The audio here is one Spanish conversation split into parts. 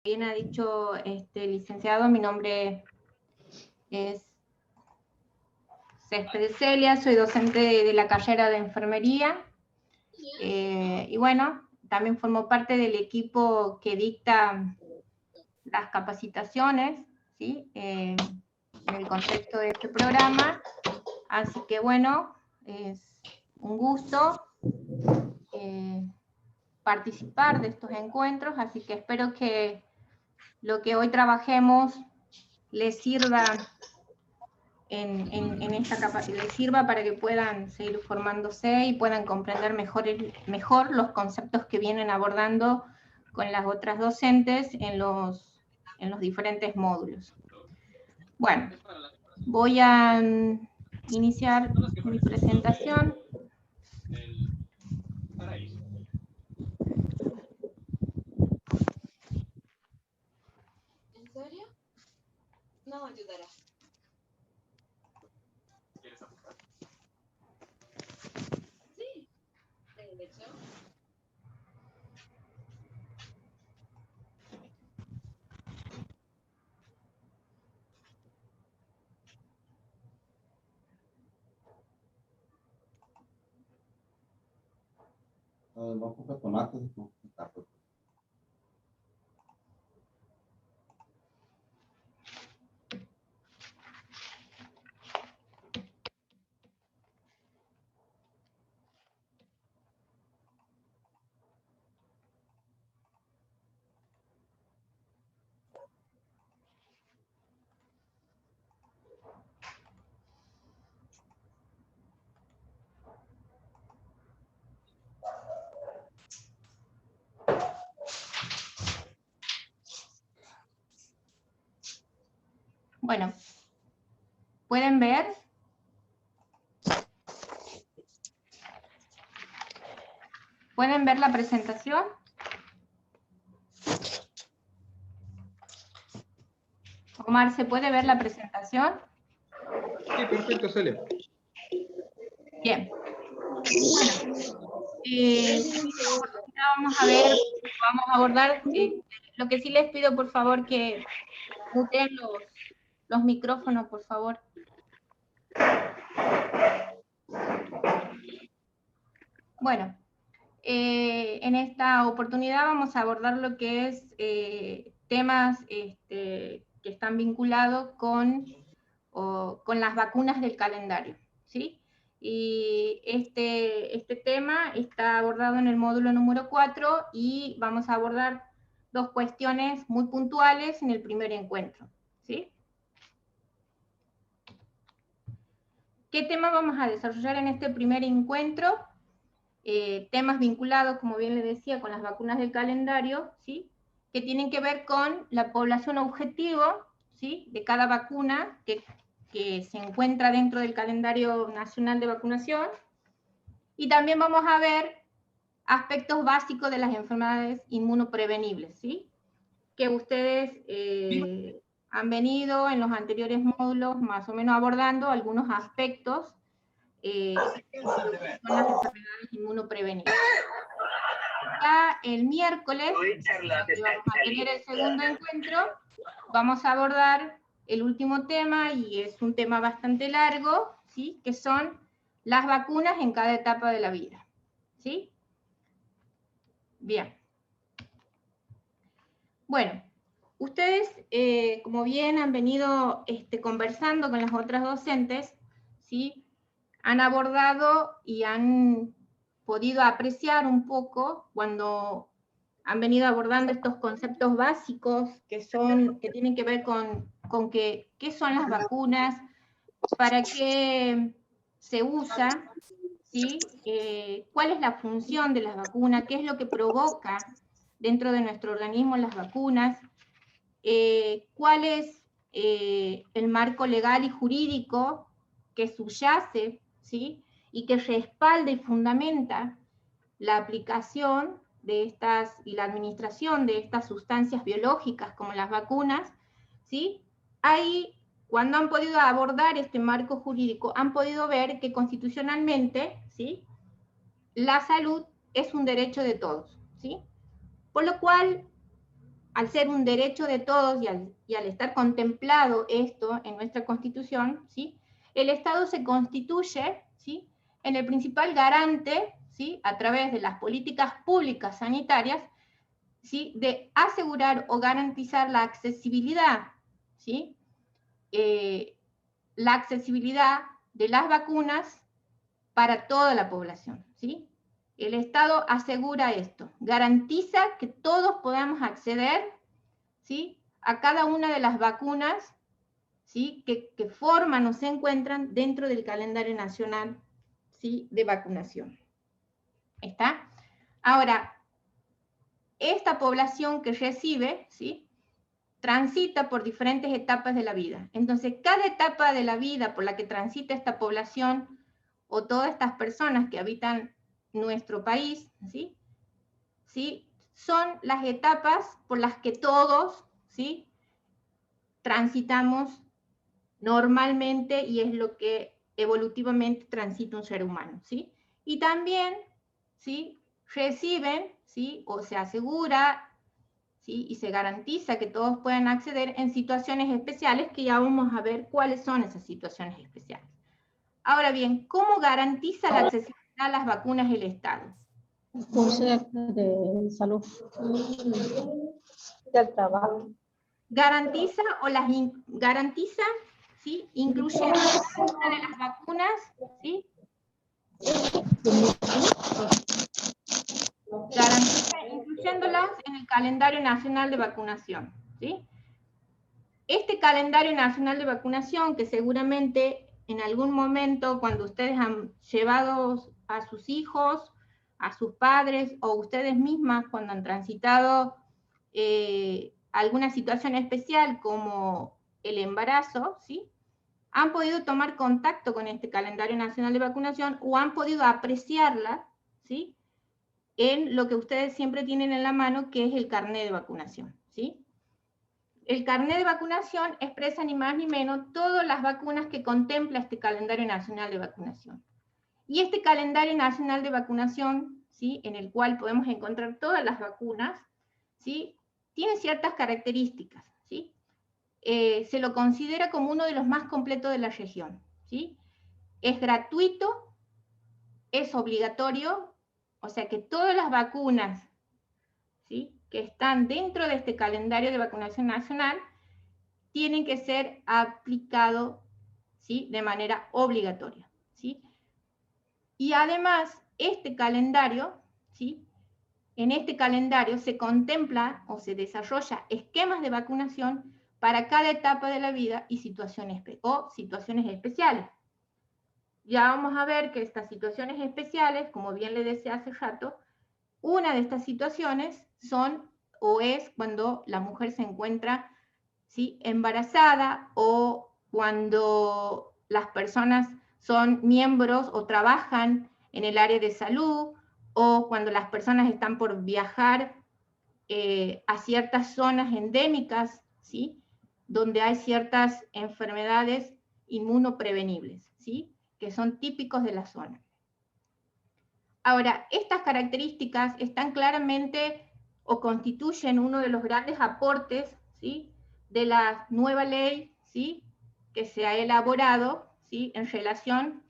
bien ha dicho licenciado, mi nombre es Céspedes Celia, soy docente de la carrera de enfermería, y bueno, también formo parte del equipo que dicta las capacitaciones, ¿sí? En el contexto de este programa, así que bueno, es un gusto participar de estos encuentros, así que espero que lo que hoy trabajemos les sirva en esta capacidad, les sirva para que puedan seguir formándose y puedan comprender mejor los conceptos que vienen abordando con las otras docentes en los diferentes módulos. Bueno, voy a iniciar mi presentación. ¿En serio? No ayudará. ¿Quieres apuntar? Sí. De hecho. Vamos a comprar tomates y tacos. Bueno, ¿pueden ver? ¿Pueden ver la presentación? Omar, ¿se puede ver la presentación? Sí, perfecto, Celia. Bien. Bueno, vamos a ver, vamos a abordar, lo que sí les pido, por favor, que muten los micrófonos, por favor. Bueno, en esta oportunidad vamos a abordar lo que es temas que están vinculados con las vacunas del calendario, ¿sí? Y este tema está abordado en el módulo número 4 y vamos a abordar dos cuestiones muy puntuales en el primer encuentro, ¿sí? ¿Qué tema vamos a desarrollar en este primer encuentro? Temas vinculados, como bien les decía, con las vacunas del calendario, ¿sí? Que tienen que ver con la población objetivo, ¿sí? De cada vacuna que se encuentra dentro del calendario nacional de vacunación. Y también vamos a ver aspectos básicos de las enfermedades inmunoprevenibles, ¿sí? Que ustedes han venido en los anteriores módulos más o menos abordando algunos aspectos de lo que son las enfermedades inmunoprevenibles. Ya el miércoles, que vamos a tener el segundo encuentro, vamos a abordar el último tema, y es un tema bastante largo, ¿sí? Que son las vacunas en cada etapa de la vida, ¿sí? Bien. Bueno, ustedes, como bien han venido conversando con las otras docentes, ¿sí? Han abordado y han podido apreciar un poco cuando han venido abordando estos conceptos básicos que tienen que ver con qué son las vacunas, para qué se usa, ¿sí? ¿Cuál es la función de las vacunas? ¿Qué es lo que provoca dentro de nuestro organismo las vacunas? ¿Cuál es el marco legal y jurídico que subyace, ¿sí? Y que respalda y fundamenta la aplicación de estas y la administración de estas sustancias biológicas como las vacunas, ¿sí? Ahí, cuando han podido abordar este marco jurídico, han podido ver que constitucionalmente, ¿sí? La salud es un derecho de todos, ¿sí? Por lo cual, al ser un derecho de todos y al estar contemplado esto en nuestra Constitución, ¿sí? El Estado se constituye, ¿sí?, en el principal garante, ¿sí?, a través de las políticas públicas sanitarias, ¿sí?, de asegurar o garantizar la accesibilidad, ¿sí?, la accesibilidad de las vacunas para toda la población, ¿sí? El Estado asegura esto, garantiza que todos podamos acceder, ¿sí?, a cada una de las vacunas, ¿sí?, que forman o se encuentran dentro del calendario nacional, ¿sí?, de vacunación. ¿Está? Ahora, esta población que recibe, ¿sí?, transita por diferentes etapas de la vida. Entonces, cada etapa de la vida por la que transita esta población o todas estas personas que habitan nuestro país, ¿sí?, ¿sí?, son las etapas por las que todos, ¿sí?, transitamos normalmente y es lo que evolutivamente transita un ser humano, ¿sí? Y también, ¿sí?, reciben, ¿sí?, o se asegura, ¿sí?, y se garantiza que todos puedan acceder en situaciones especiales, que ya vamos a ver cuáles son esas situaciones especiales. Ahora bien, ¿cómo garantiza la accesibilidad a las vacunas el Estado? De salud del trabajo. Garantiza o garantiza, ¿sí?, incluyendo cada una de las vacunas, ¿sí?, garantiza incluyéndolas en el calendario nacional de vacunación, ¿sí? Este calendario nacional de vacunación, que seguramente en algún momento cuando ustedes han llevado a sus hijos, a sus padres o ustedes mismas cuando han transitado alguna situación especial como el embarazo, ¿sí?, han podido tomar contacto con este calendario nacional de vacunación o han podido apreciarla, ¿sí?, en lo que ustedes siempre tienen en la mano, que es el carnet de vacunación, ¿sí? El carnet de vacunación expresa ni más ni menos todas las vacunas que contempla este calendario nacional de vacunación. Y este calendario nacional de vacunación, ¿sí?, en el cual podemos encontrar todas las vacunas, ¿sí?, tiene ciertas características, ¿sí? Se lo considera como uno de los más completos de la región, ¿sí? Es gratuito, es obligatorio, o sea que todas las vacunas, ¿sí?, que están dentro de este calendario de vacunación nacional tienen que ser aplicados, ¿sí?, de manera obligatoria, ¿sí? Y además, este calendario, ¿sí?, en este calendario se contempla o se desarrolla esquemas de vacunación para cada etapa de la vida y situaciones especiales. Ya vamos a ver que estas situaciones especiales, como bien le decía hace rato, una de estas situaciones son o es cuando la mujer se encuentra, ¿sí?, embarazada, o cuando las personas son miembros o trabajan en el área de salud, o cuando las personas están por viajar a ciertas zonas endémicas, ¿sí?, donde hay ciertas enfermedades inmunoprevenibles, ¿sí?, que son típicos de la zona. Ahora, estas características están claramente o constituyen uno de los grandes aportes, ¿sí?, de la nueva ley, ¿sí?, que se ha elaborado, ¿sí?, en relación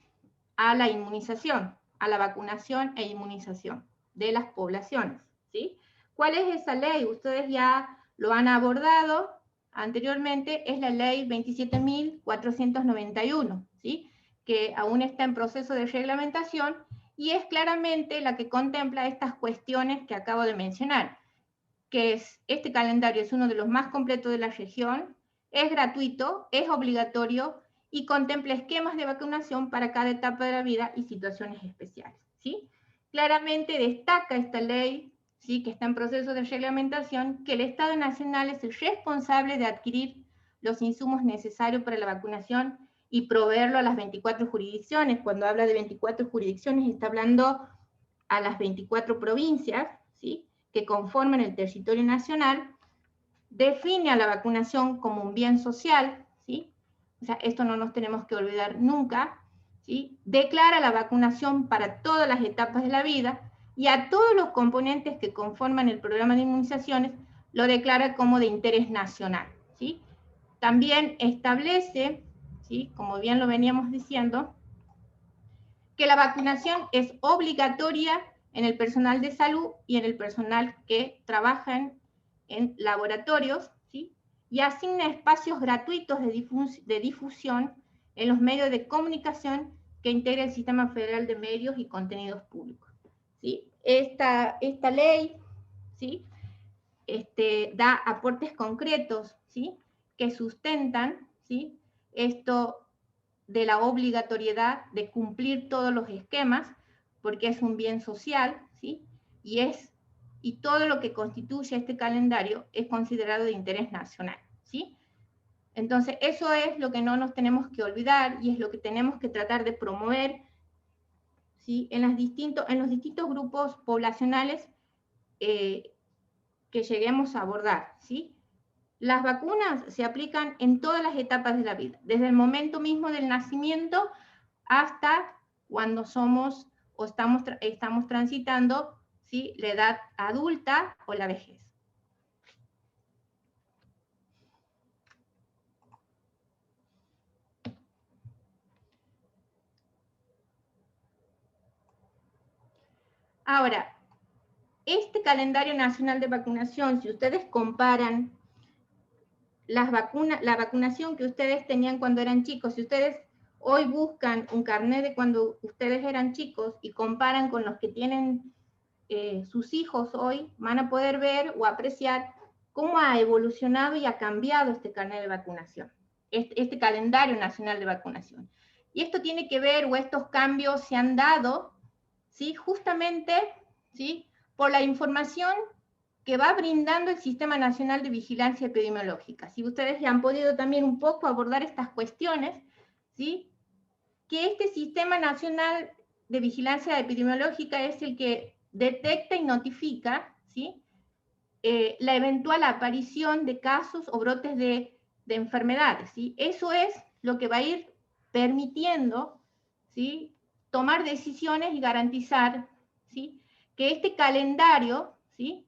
a la inmunización, a la vacunación e inmunización de las poblaciones, ¿sí? ¿Cuál es esa ley? Ustedes ya lo han abordado anteriormente, es la ley 27.491, ¿sí?, que aún está en proceso de reglamentación y es claramente la que contempla estas cuestiones que acabo de mencionar, que es, este calendario es uno de los más completos de la región, es gratuito, es obligatorio y contempla esquemas de vacunación para cada etapa de la vida y situaciones especiales, ¿sí? Claramente destaca esta ley, ¿sí?, que está en proceso de reglamentación, que el Estado Nacional es el responsable de adquirir los insumos necesarios para la vacunación y proveerlo a las 24 jurisdicciones. Cuando habla de 24 jurisdicciones está hablando a las 24 provincias, ¿sí?, que conforman el territorio nacional, define a la vacunación como un bien social, ¿sí? O sea, esto no nos tenemos que olvidar nunca, ¿sí? Declara la vacunación para todas las etapas de la vida y a todos los componentes que conforman el programa de inmunizaciones lo declara como de interés nacional, ¿sí? También establece, ¿sí?, como bien lo veníamos diciendo, que la vacunación es obligatoria en el personal de salud y en el personal que trabaja en laboratorios, ¿sí?, y asigna espacios gratuitos de difusión en los medios de comunicación que integra el Sistema Federal de Medios y Contenidos Públicos, ¿sí? Esta ley, ¿sí?, da aportes concretos, ¿sí?, que sustentan, ¿sí?, esto de la obligatoriedad de cumplir todos los esquemas, porque es un bien social, ¿sí?, y todo lo que constituye este calendario es considerado de interés nacional, ¿sí? Entonces, eso es lo que no nos tenemos que olvidar y es lo que tenemos que tratar de promover, ¿sí?, en los distintos grupos poblacionales que lleguemos a abordar, ¿sí? Las vacunas se aplican en todas las etapas de la vida, desde el momento mismo del nacimiento hasta cuando somos o estamos transitando, ¿sí?, la edad adulta o la vejez. Ahora, este calendario nacional de vacunación, si ustedes comparan la vacunación que ustedes tenían cuando eran chicos, si ustedes hoy buscan un carnet de cuando ustedes eran chicos y comparan con los que tienen sus hijos hoy, van a poder ver o apreciar cómo ha evolucionado y ha cambiado este carnet de vacunación, este calendario nacional de vacunación. Y esto tiene que ver, o estos cambios se han dado, ¿sí?, justamente, ¿sí?, por la información que va brindando el Sistema Nacional de Vigilancia Epidemiológica. Si ustedes ya han podido también un poco abordar estas cuestiones, ¿sí?, que este Sistema Nacional de Vigilancia Epidemiológica es el que detecta y notifica, ¿sí?, la eventual aparición de casos o brotes de enfermedades, ¿sí? Eso es lo que va a ir permitiendo, ¿sí?, tomar decisiones y garantizar, ¿sí?, que este calendario, ¿sí?,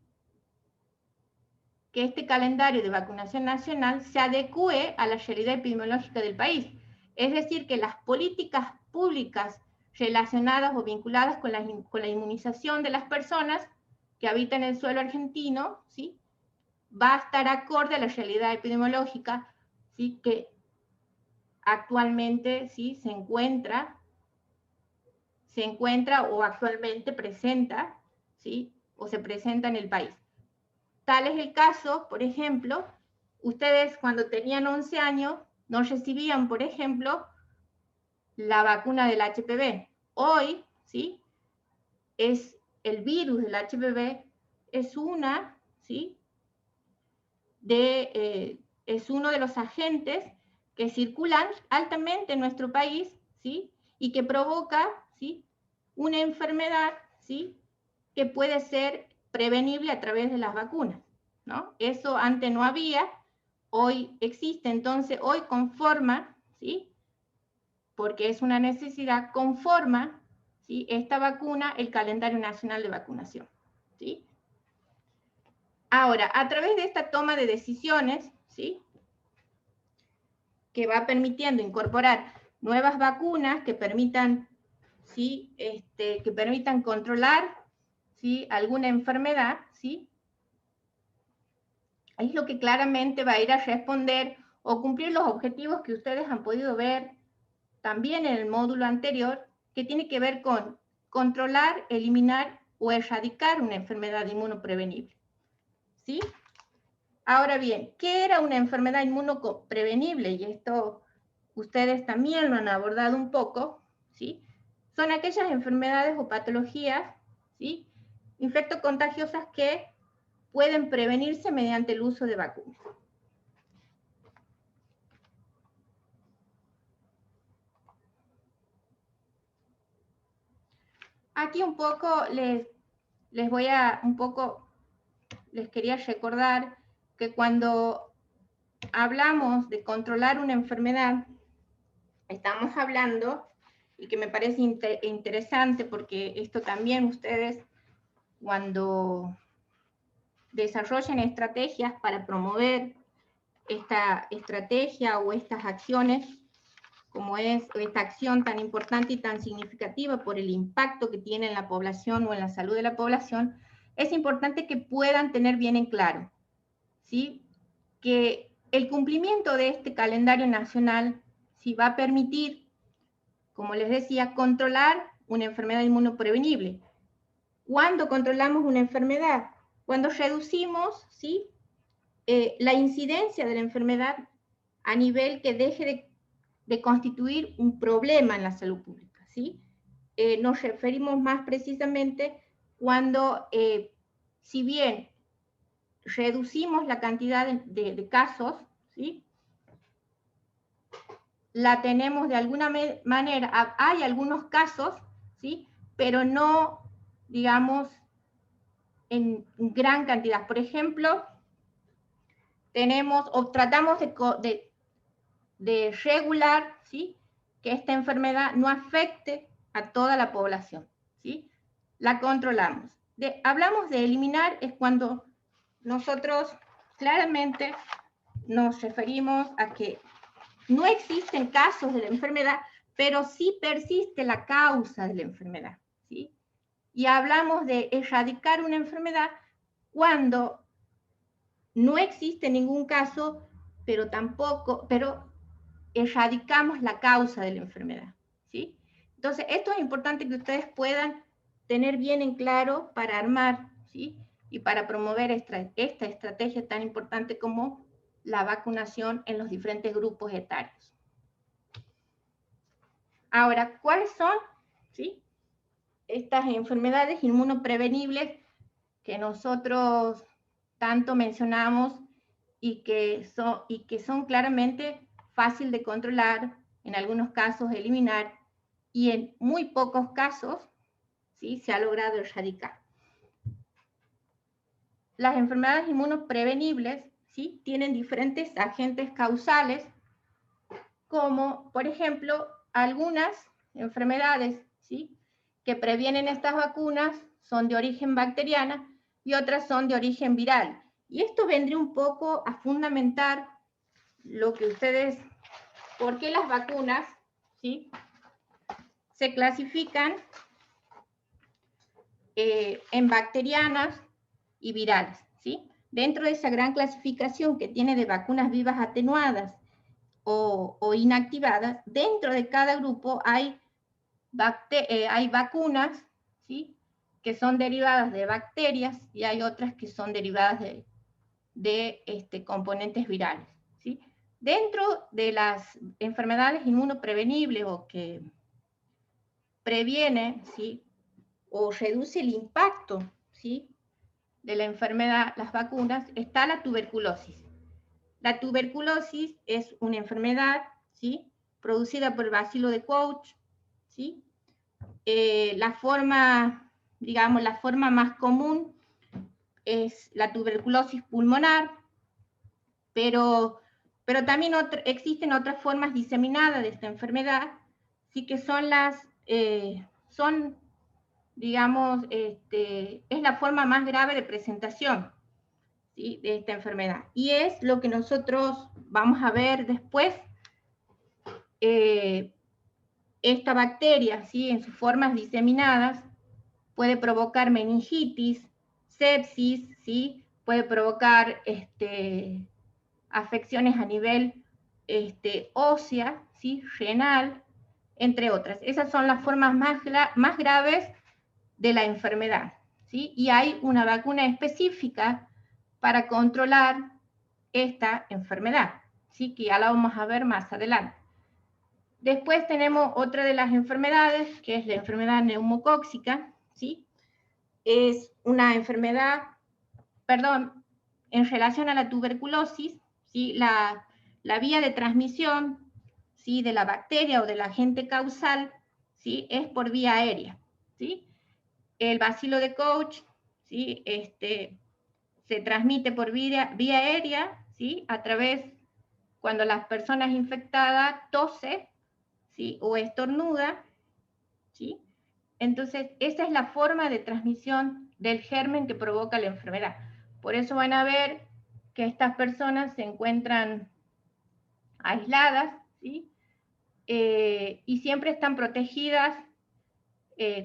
que este calendario de vacunación nacional se adecue a la realidad epidemiológica del país. Es decir, que las políticas públicas relacionadas o vinculadas con la inmunización de las personas que habitan el suelo argentino, ¿sí?, va a estar acorde a la realidad epidemiológica, ¿sí?, que actualmente, ¿sí?, se encuentra o actualmente presenta, ¿sí?, o se presenta en el país. Tal es el caso, por ejemplo, ustedes cuando tenían 11 años no recibían, por ejemplo, la vacuna del HPV. Hoy, ¿sí?, es el virus del HPV, es ¿sí?, es uno de los agentes que circulan altamente en nuestro país, ¿sí?, y que provoca, ¿sí?, una enfermedad, ¿sí?, que puede ser prevenible a través de las vacunas, ¿no? Eso antes no había, hoy existe, entonces hoy conforma, ¿sí?, porque es una necesidad, conforma, ¿sí?, esta vacuna el calendario nacional de vacunación, ¿sí? Ahora, a través de esta toma de decisiones, ¿sí?, que va permitiendo incorporar nuevas vacunas que permitan, ¿sí?, que permitan controlar, ¿sí?, alguna enfermedad, ¿sí?, es lo que claramente va a ir a responder o cumplir los objetivos que ustedes han podido ver también en el módulo anterior, que tiene que ver con controlar, eliminar o erradicar una enfermedad inmunoprevenible, ¿sí? Ahora bien, ¿qué era una enfermedad inmunoprevenible? Y esto ustedes también lo han abordado un poco, ¿sí? Son aquellas enfermedades o patologías, ¿sí?, infectocontagiosas que pueden prevenirse mediante el uso de vacunas. Aquí un poco les quería recordar que cuando hablamos de controlar una enfermedad, estamos hablando, y que me parece interesante porque esto también ustedes cuando desarrollen estrategias para promover esta estrategia o estas acciones, como es esta acción tan importante y tan significativa por el impacto que tiene en la población o en la salud de la población, es importante que puedan tener bien en claro, ¿sí?, que el cumplimiento de este calendario nacional sí va a permitir, como les decía, controlar una enfermedad inmunoprevenible. ¿Cuándo controlamos una enfermedad? Cuando reducimos, ¿sí?, la incidencia de la enfermedad a nivel que deje de constituir un problema en la salud pública, ¿sí? Nos referimos más precisamente cuando, si bien reducimos la cantidad de casos, ¿sí?, la tenemos de alguna manera, hay algunos casos, ¿sí?, pero no, digamos, en gran cantidad. Por ejemplo, tenemos o tratamos de regular, ¿sí?, que esta enfermedad no afecte a toda la población, ¿sí? La controlamos. Hablamos de eliminar es cuando nosotros claramente nos referimos a que no existen casos de la enfermedad, pero sí persiste la causa de la enfermedad, ¿sí? Y hablamos de erradicar una enfermedad cuando no existe ningún caso, pero erradicamos la causa de la enfermedad, ¿sí? Entonces, esto es importante que ustedes puedan tener bien en claro para armar, ¿sí?, y para promover esta estrategia tan importante como la vacunación en los diferentes grupos etarios. Ahora, ¿cuáles son, ¿sí?, estas enfermedades inmunoprevenibles que nosotros tanto mencionamos y que son claramente fácil de controlar, en algunos casos eliminar, y en muy pocos casos, ¿sí?, se ha logrado erradicar? Las enfermedades inmunoprevenibles, ¿sí?, tienen diferentes agentes causales, como, por ejemplo, algunas enfermedades, ¿sí?, que previenen estas vacunas son de origen bacteriana y otras son de origen viral. Y esto vendría un poco a fundamentar lo que ustedes, por qué las vacunas, ¿sí?, se clasifican en bacterianas y virales, ¿sí? Dentro de esa gran clasificación que tiene de vacunas vivas atenuadas o inactivadas, dentro de cada grupo hay vacunas, ¿sí?, que son derivadas de bacterias y hay otras que son derivadas de componentes virales, ¿sí? Dentro de las enfermedades inmunoprevenibles o que previene, ¿sí?, o reduce el impacto, ¿sí?, de la enfermedad, las vacunas, está la tuberculosis. La tuberculosis es una enfermedad, ¿sí?, producida por el bacilo de Koch, ¿sí? La forma más común es la tuberculosis pulmonar, pero también existen otras formas diseminadas de esta enfermedad, sí, que son digamos, es la forma más grave de presentación, ¿sí?, de esta enfermedad. Y es lo que nosotros vamos a ver después. Esta bacteria, ¿sí?, en sus formas diseminadas, puede provocar meningitis, sepsis, ¿sí?, puede provocar afecciones a nivel ósea, ¿sí?, renal, entre otras. Esas son las formas más graves de la enfermedad, ¿sí? Y hay una vacuna específica para controlar esta enfermedad, ¿sí?, que ya la vamos a ver más adelante. Después tenemos otra de las enfermedades, que es la enfermedad neumocóxica, ¿sí? Es una enfermedad, en relación a la tuberculosis, ¿sí?, la vía de transmisión, ¿sí?, de la bacteria o del agente causal, ¿sí?, es por vía aérea, ¿sí? El bacilo de Koch, ¿sí?, se transmite por vía aérea, ¿sí?, a través, cuando las personas infectadas tose, ¿sí?, o estornuda, ¿sí? Entonces, esa es la forma de transmisión del germen que provoca la enfermedad. Por eso van a ver que estas personas se encuentran aisladas, ¿sí? Y siempre están protegidas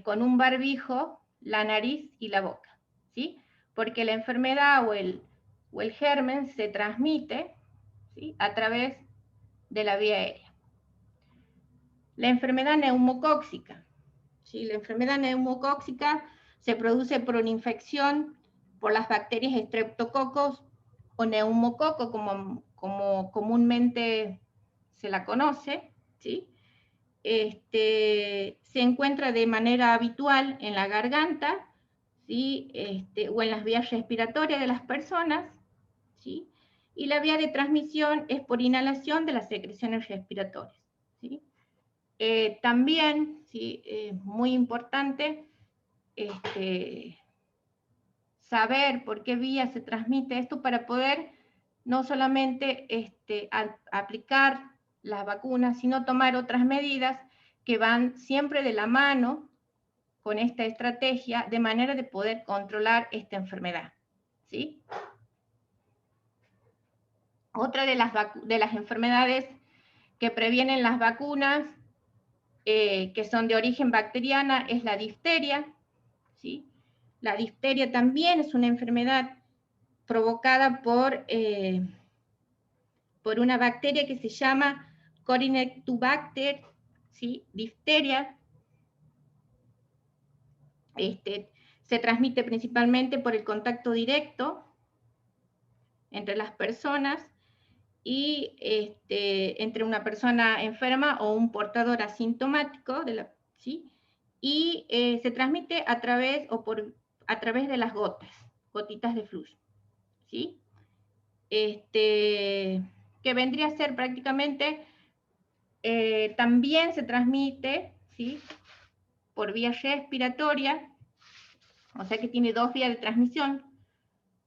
con un barbijo, la nariz y la boca, ¿sí? Porque la enfermedad o el germen se transmite, ¿sí?, a través de la vía aérea. La enfermedad neumocóxica, ¿sí? La enfermedad neumocóxica se produce por una infección por las bacterias Streptococcus o neumococo, como comúnmente se la conoce, ¿sí? Se encuentra de manera habitual en la garganta, ¿sí?, o en las vías respiratorias de las personas, ¿sí? Y la vía de transmisión es por inhalación de las secreciones respiratorias, ¿sí? También, ¿sí?, es muy importante saber por qué vía se transmite esto para poder no solamente aplicar las vacunas, sino tomar otras medidas que van siempre de la mano con esta estrategia, de manera de poder controlar esta enfermedad, ¿sí? Otra de las enfermedades que previenen las vacunas, que son de origen bacteriana, es la difteria, ¿sí? La difteria también es una enfermedad provocada por una bacteria que se llama Corynectobacter, ¿sí?, difteria. Se transmite principalmente por el contacto directo entre las personas y entre una persona enferma o un portador asintomático, ¿sí? Y se transmite a través de las gotitas de flujo, ¿sí? Que vendría a ser prácticamente, también se transmite, ¿sí?, por vía respiratoria, o sea que tiene dos vías de transmisión.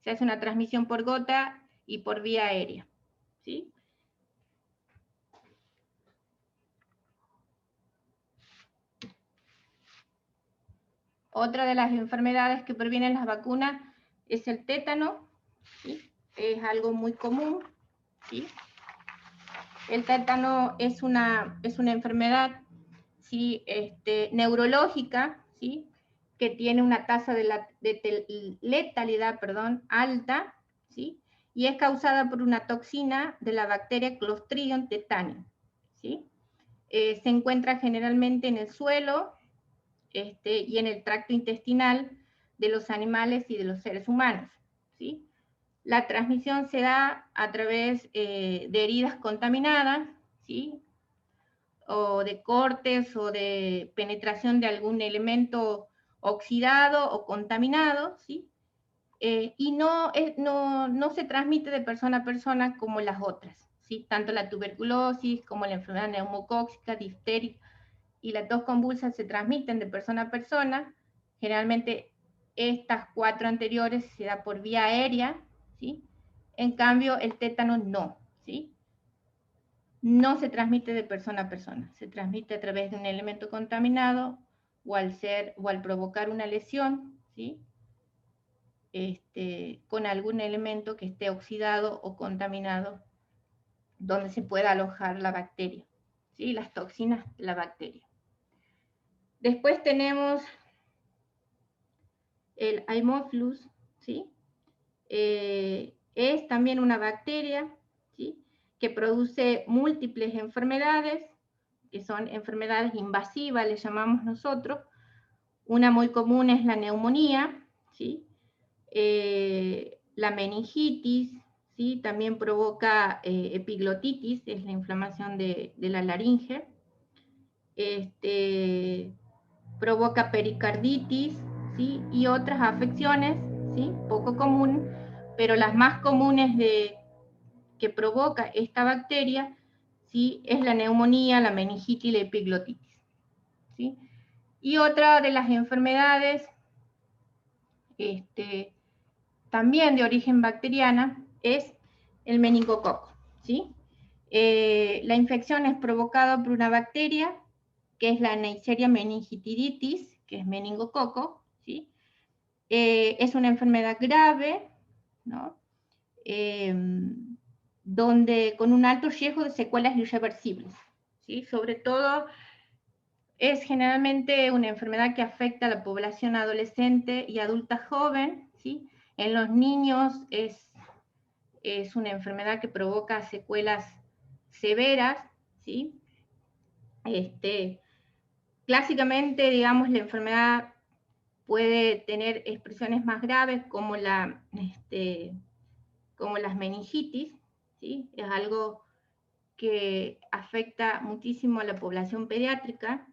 Se hace una transmisión por gota y por vía aérea, ¿sí? Otra de las enfermedades que previenen las vacunas es el tétano, ¿sí? Es algo muy común, ¿sí? El tétano es una enfermedad, ¿sí?, neurológica, ¿sí?, que tiene una tasa de letalidad, alta, ¿sí?, y es causada por una toxina de la bacteria Clostridium tetani, ¿sí? Se encuentra generalmente en el suelo y en el tracto intestinal de los animales y de los seres humanos, ¿sí? La transmisión se da a través de heridas contaminadas, ¿sí?, o de cortes o de penetración de algún elemento oxidado o contaminado, ¿sí? Y no se transmite de persona a persona como las otras, ¿sí? Tanto la tuberculosis como la enfermedad neumocóxica, difteria y la tos convulsa se transmiten de persona a persona. Generalmente estas cuatro anteriores se da por vía aérea, ¿sí? En cambio el tétano no, ¿sí? No se transmite de persona a persona, se transmite a través de un elemento contaminado o al provocar una lesión, ¿sí?, con algún elemento que esté oxidado o contaminado donde se pueda alojar la bacteria, ¿sí?, las toxinas de la bacteria. Después tenemos el Haemophilus, ¿sí? Es también una bacteria, ¿sí?, que produce múltiples enfermedades, que son enfermedades invasivas, le llamamos nosotros. Una muy común es la neumonía, ¿sí?, la meningitis, ¿sí?, también provoca epiglotitis, es la inflamación de la laringe, provoca pericarditis, ¿sí?, y otras afecciones, ¿sí?, poco común, pero las más comunes que provoca esta bacteria, ¿sí?, es la neumonía, la meningitis y la epiglotitis, ¿sí? Y otra de las enfermedades también de origen bacteriana es el meningococo, ¿sí? La infección es provocada por una bacteria que es la Neisseria meningitidis, que es meningococo, ¿sí? Es una enfermedad grave, ¿no? Donde con un alto riesgo de secuelas irreversibles, ¿sí? Sobre todo es generalmente una enfermedad que afecta a la población adolescente y adulta joven, ¿sí? En los niños es una enfermedad que provoca secuelas severas, ¿sí? Clásicamente, digamos, la enfermedad puede tener expresiones más graves como como las meningitis, ¿sí? Es algo que afecta muchísimo a la población pediátrica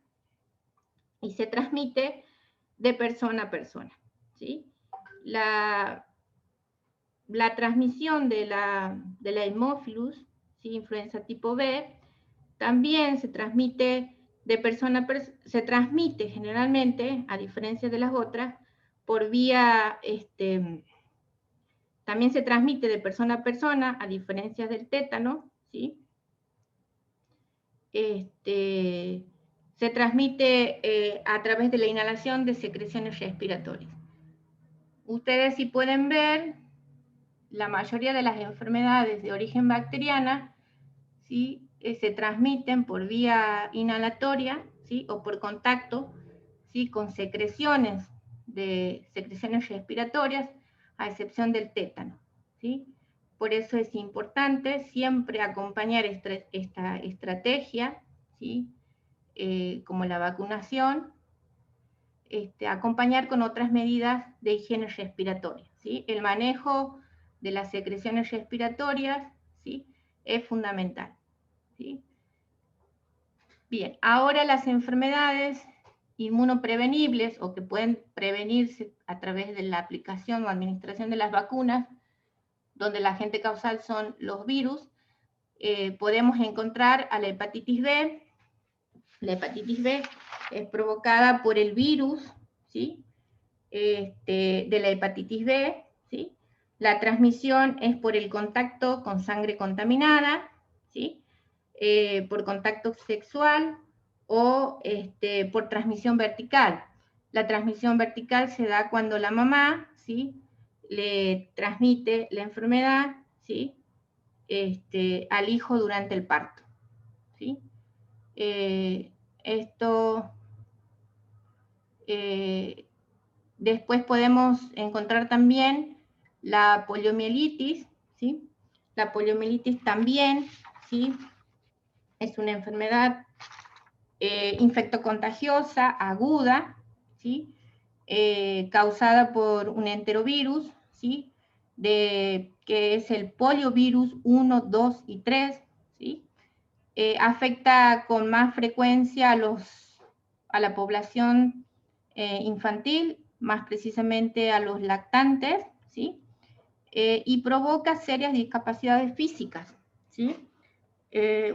y se transmite de persona a persona, ¿sí? La transmisión de la Haemophilus, ¿sí? Influenza tipo B, también se transmite de persona a persona, se transmite generalmente, a diferencia de las otras, por vía, también se transmite de persona a persona, a diferencia del tétano, ¿sí? Se transmite a través de la inhalación de secreciones respiratorias. Ustedes, si pueden ver, la mayoría de las enfermedades de origen bacteriana, ¿sí? Se transmiten por vía inhalatoria, ¿sí? O por contacto, ¿sí? Con secreciones respiratorias, a excepción del tétano, ¿sí? Por eso es importante siempre acompañar esta estrategia, ¿sí? Como la vacunación, acompañar con otras medidas de higiene respiratoria, ¿sí? El manejo de las secreciones respiratorias, ¿sí? Es fundamental, ¿sí? Bien, ahora las enfermedades inmunoprevenibles o que pueden prevenirse a través de la aplicación o administración de las vacunas, donde la agente causal son los virus, podemos encontrar a la hepatitis B. La hepatitis B es provocada por el virus, ¿sí? De la hepatitis B, ¿sí? La transmisión es por el contacto con sangre contaminada, ¿sí? Por contacto sexual o por transmisión vertical. La transmisión vertical se da cuando la mamá, ¿sí? Le transmite la enfermedad, ¿sí? Al hijo durante el parto, ¿sí? Después podemos encontrar también la poliomielitis, ¿sí? La poliomielitis también, ¿sí? Es una enfermedad infectocontagiosa, aguda, ¿sí? Causada por un enterovirus, ¿sí? Que es el poliovirus 1, 2 y 3, ¿sí? Afecta con más frecuencia a la población infantil, más precisamente a los lactantes, ¿sí? Y provoca serias discapacidades físicas, ¿sí?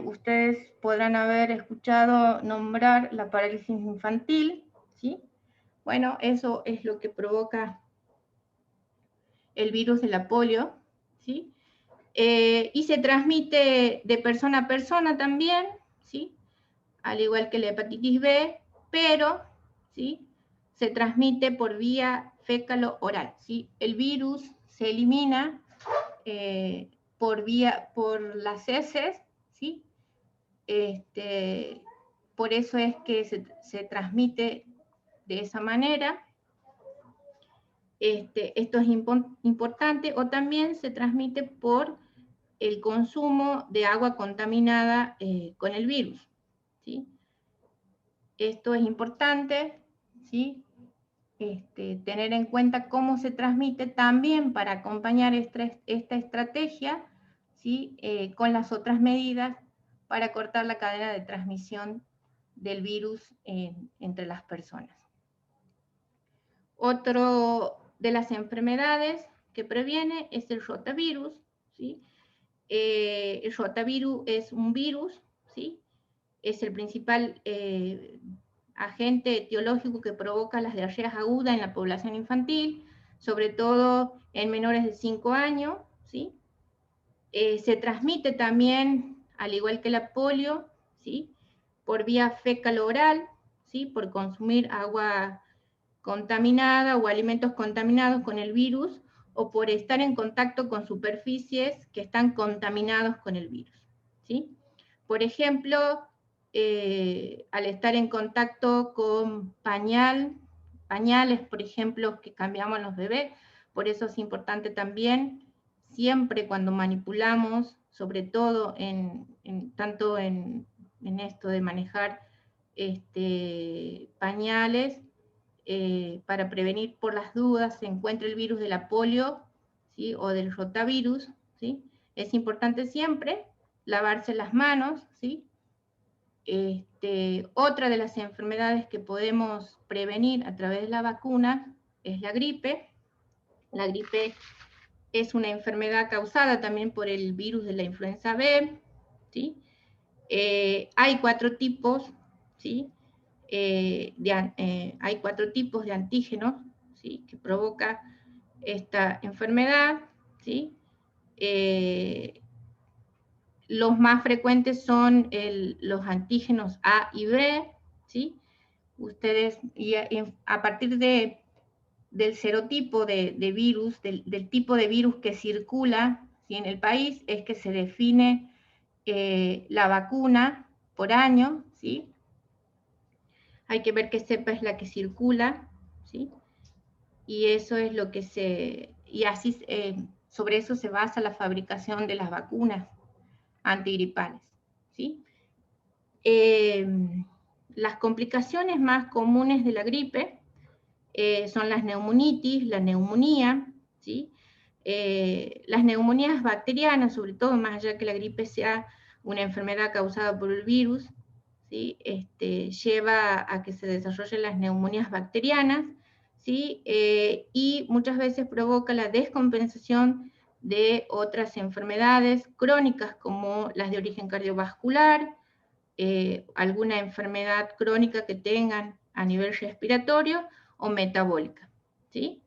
Ustedes podrán haber escuchado nombrar la parálisis infantil, ¿sí? Bueno, eso es lo que provoca el virus de la polio, ¿sí? Y se transmite de persona a persona también, ¿sí? Al igual que la hepatitis B, pero, ¿sí? Se transmite por vía fécalo-oral, ¿sí? El virus se elimina por las heces, ¿sí? Por eso es que se transmite de esa manera. Esto es importante, o también se transmite por el consumo de agua contaminada con el virus, ¿sí? Esto es importante, ¿sí? Tener en cuenta cómo se transmite también para acompañar esta estrategia, ¿sí? Con las otras medidas para cortar la cadena de transmisión del virus entre las personas. Otro de las enfermedades que previene es el rotavirus, ¿sí? El rotavirus es un virus, ¿sí? Es el principal agente etiológico que provoca las diarreas agudas en la población infantil, sobre todo en menores de 5 años, ¿sí? Se transmite también, al igual que la polio, ¿sí? Por vía fecal-oral, ¿sí? Por consumir agua contaminada o alimentos contaminados con el virus, o por estar en contacto con superficies que están contaminados con el virus, ¿sí? Por ejemplo, al estar en contacto con pañales, por ejemplo, que cambiamos a los bebés, por eso es importante también, siempre cuando manipulamos, sobre todo tanto en esto de manejar pañales, para prevenir por las dudas se encuentre el virus de la polio, ¿sí? O del rotavirus, ¿sí? Es importante siempre lavarse las manos, ¿sí? Otra de las enfermedades que podemos prevenir a través de la vacuna es la gripe. La gripe es una enfermedad causada también por el virus de la influenza B, ¿sí? Hay 4 tipos, ¿sí? Hay 4 tipos de antígenos, ¿sí? Que provoca esta enfermedad, ¿sí? Los más frecuentes son los antígenos A y B, ¿sí? Ustedes, a partir del serotipo de virus, del tipo de virus que circula, ¿sí? En el país, es que se define la vacuna por año, ¿sí? Hay que ver qué cepa es la que circula, ¿sí? Y eso es lo que así, sobre eso se basa la fabricación de las vacunas antigripales, ¿sí? Las complicaciones más comunes de la gripe son las neumonitis, la neumonía, ¿sí? Las neumonías bacterianas, sobre todo, más allá que la gripe sea una enfermedad causada por el virus, ¿sí? Lleva a que se desarrollen las neumonías bacterianas, ¿sí? Y muchas veces provoca la descompensación de otras enfermedades crónicas como las de origen cardiovascular, alguna enfermedad crónica que tengan a nivel respiratorio o metabólica, ¿sí?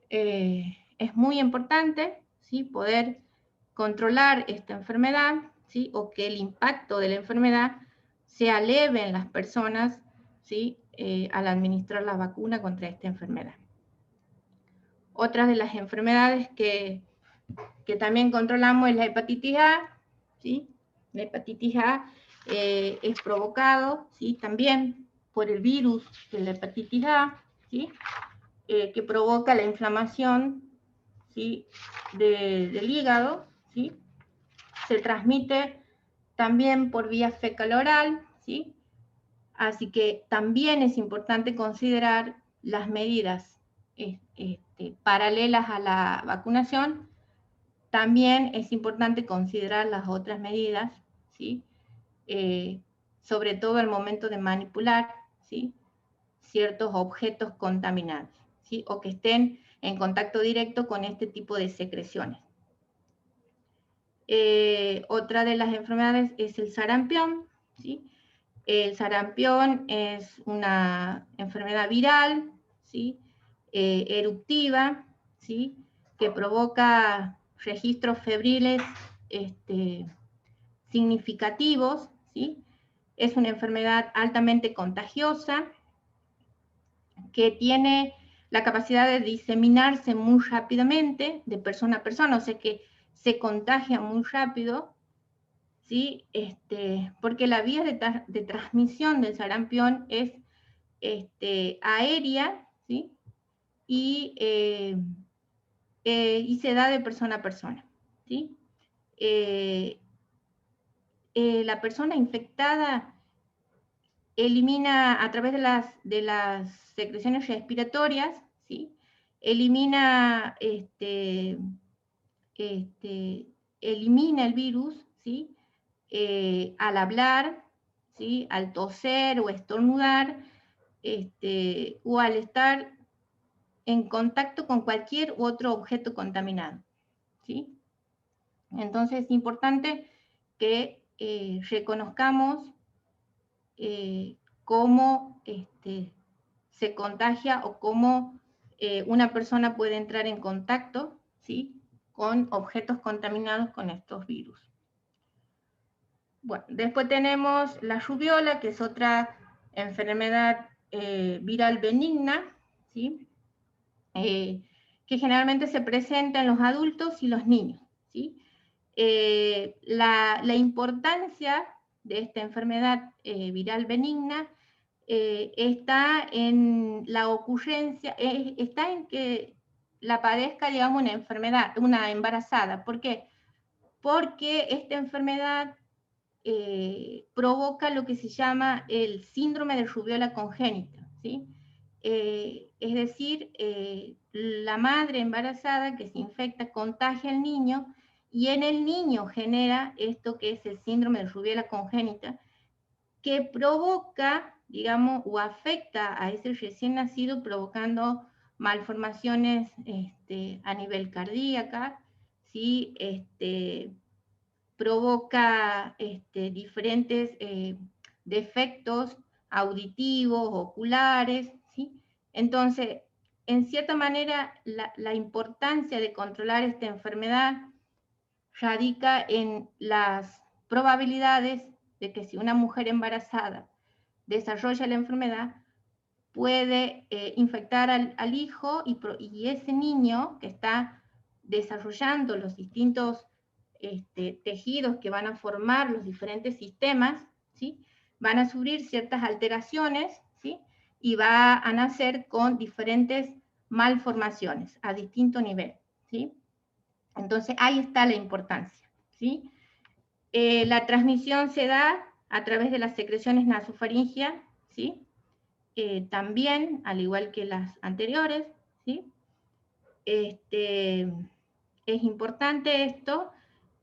Es muy importante, ¿sí? Poder controlar esta enfermedad, ¿sí? O que el impacto de la enfermedad sea leve en las personas, ¿sí? Al administrar la vacuna contra esta enfermedad. Otras de las enfermedades que también controlamos es la hepatitis A, ¿sí? La hepatitis A es provocado, ¿sí? También por el virus de la hepatitis A, ¿sí? Que provoca la inflamación, ¿sí? Del hígado, ¿sí? Se transmite también por vía fecal-oral, ¿sí? Así que también es importante considerar las medidas paralelas a la vacunación. También es importante considerar las otras medidas, ¿sí? Sobre todo al momento de manipular, ¿sí? Ciertos objetos contaminados, ¿sí? O que estén en contacto directo con este tipo de secreciones. Otra de las enfermedades es el sarampión, ¿sí? El sarampión es una enfermedad viral, ¿sí? Eruptiva, ¿sí? Que provoca registros febriles significativos, ¿sí? Es una enfermedad altamente contagiosa que tiene la capacidad de diseminarse muy rápidamente de persona a persona, o sea que se contagia muy rápido, ¿sí? Porque la vía de transmisión del sarampión es aérea, ¿sí? Y se da de persona a persona, ¿sí? La persona infectada elimina a través de las secreciones respiratorias, ¿sí? Elimina elimina el virus, ¿sí? Al hablar, ¿sí? Al toser o estornudar, o al estar en contacto con cualquier otro objeto contaminado, ¿sí? Entonces es importante que reconozcamos cómo se contagia o cómo una persona puede entrar en contacto, ¿sí? Con objetos contaminados con estos virus. Bueno, después tenemos la rubiola, que es otra enfermedad viral benigna, ¿sí? Que que generalmente se presenta en los adultos y los niños, ¿sí? La importancia de esta enfermedad viral benigna está en la ocurrencia, está en que la padezca, digamos, una embarazada. ¿Por qué? Porque esta enfermedad provoca lo que se llama el síndrome de rubiola congénita, ¿sí? Es decir, la madre embarazada que se infecta contagia al niño y en el niño genera esto que es el síndrome de rubiola congénita, que provoca, digamos, o afecta a ese recién nacido provocando malformaciones a nivel cardíaco, ¿sí? Provoca diferentes defectos auditivos, oculares, ¿sí? Entonces, en cierta manera, la importancia de controlar esta enfermedad radica en las probabilidades de que si una mujer embarazada desarrolla la enfermedad, puede infectar al hijo y ese niño que está desarrollando los distintos tejidos que van a formar los diferentes sistemas, ¿sí? Van a sufrir ciertas alteraciones, ¿sí? Y va a nacer con diferentes malformaciones a distinto nivel, ¿sí? Entonces ahí está la importancia, ¿sí? La transmisión se da a través de las secreciones nasofaringeas, ¿sí? También, al igual que las anteriores, ¿sí? Es importante esto,